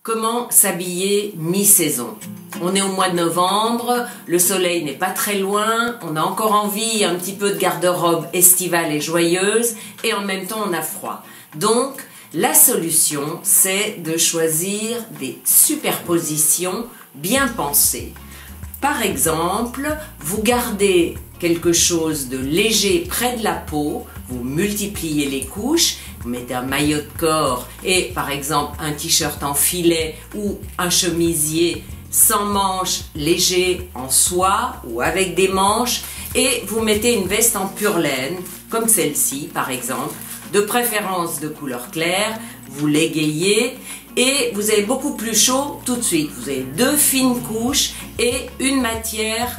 Comment s'habiller mi-saison? On est au mois de novembre, le soleil n'est pas très loin, on a encore envie un petit peu de garde-robe estivale et joyeuse et en même temps on a froid. Donc la solution c'est de choisir des superpositions bien pensées. Par exemple, vous gardez quelque chose de léger près de la peau, vous multipliez les couches, vous mettez un maillot de corps et par exemple un t-shirt en filet ou un chemisier sans manches léger en soie ou avec des manches et vous mettez une veste en pure laine comme celle-ci par exemple, de préférence de couleur claire, vous l'égayez et vous avez beaucoup plus chaud tout de suite. Vous avez deux fines couches et une matière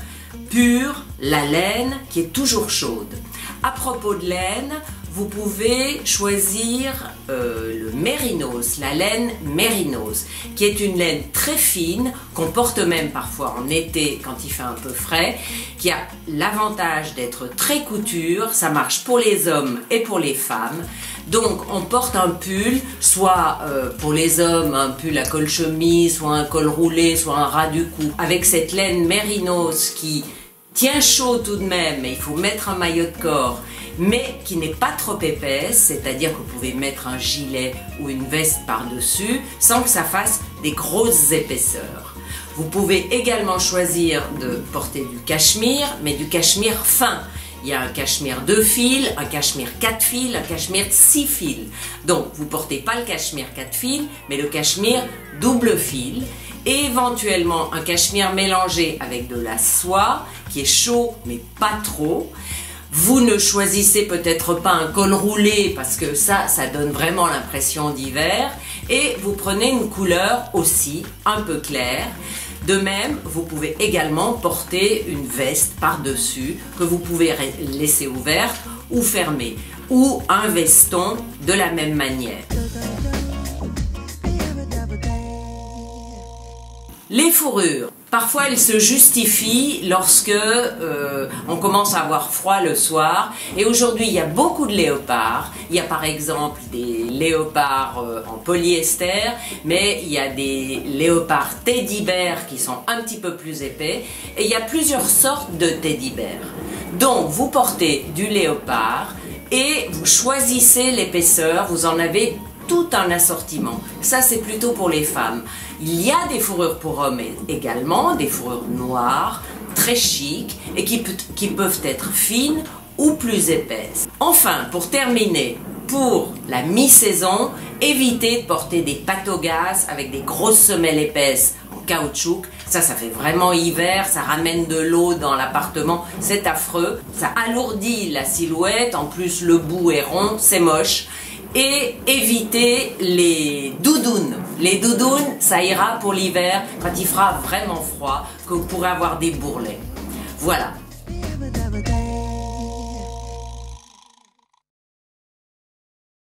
pure, la laine, qui est toujours chaude. À propos de laine, vous pouvez choisir le mérinos, la laine mérinos, qui est une laine très fine, qu'on porte même parfois en été quand il fait un peu frais, qui a l'avantage d'être très couture, ça marche pour les hommes et pour les femmes. Donc on porte un pull, soit pour les hommes un pull à col chemise, soit un col roulé, soit un ras du cou, avec cette laine mérinos qui tient chaud tout de même, mais il faut mettre un maillot de corps, mais qui n'est pas trop épaisse, c'est-à-dire que vous pouvez mettre un gilet ou une veste par-dessus sans que ça fasse des grosses épaisseurs. Vous pouvez également choisir de porter du cachemire, mais du cachemire fin. Il y a un cachemire 2 fils, un cachemire 4 fils, un cachemire 6 fils. Donc vous ne portez pas le cachemire 4 fils, mais le cachemire double fil. Et éventuellement un cachemire mélangé avec de la soie, qui est chaud mais pas trop. Vous ne choisissez peut-être pas un col roulé parce que ça donne vraiment l'impression d'hiver. Et vous prenez une couleur aussi un peu claire. De même, vous pouvez également porter une veste par-dessus que vous pouvez laisser ouverte ou fermée. Ou un veston de la même manière. Les fourrures, parfois elles se justifient lorsque on commence à avoir froid le soir. Et aujourd'hui il y a beaucoup de léopards. Il y a par exemple des léopards en polyester, mais il y a des léopards teddy bear qui sont un petit peu plus épais. Et il y a plusieurs sortes de teddy bear. Donc vous portez du léopard et vous choisissez l'épaisseur, vous en avez tout un assortiment. Ça c'est plutôt pour les femmes. Il y a des fourrures pour hommes également, des fourrures noires, très chic et qui peuvent être fines ou plus épaisses. Enfin, pour terminer, pour la mi-saison, évitez de porter des pâtes au gaz avec des grosses semelles épaisses en caoutchouc. Ça fait vraiment hiver, ça ramène de l'eau dans l'appartement, c'est affreux. Ça alourdit la silhouette, en plus le bout est rond, c'est moche. Et évitez les doudounes. Les doudounes, ça ira pour l'hiver, quand il fera vraiment froid, que vous pourrez avoir des bourrelets. Voilà.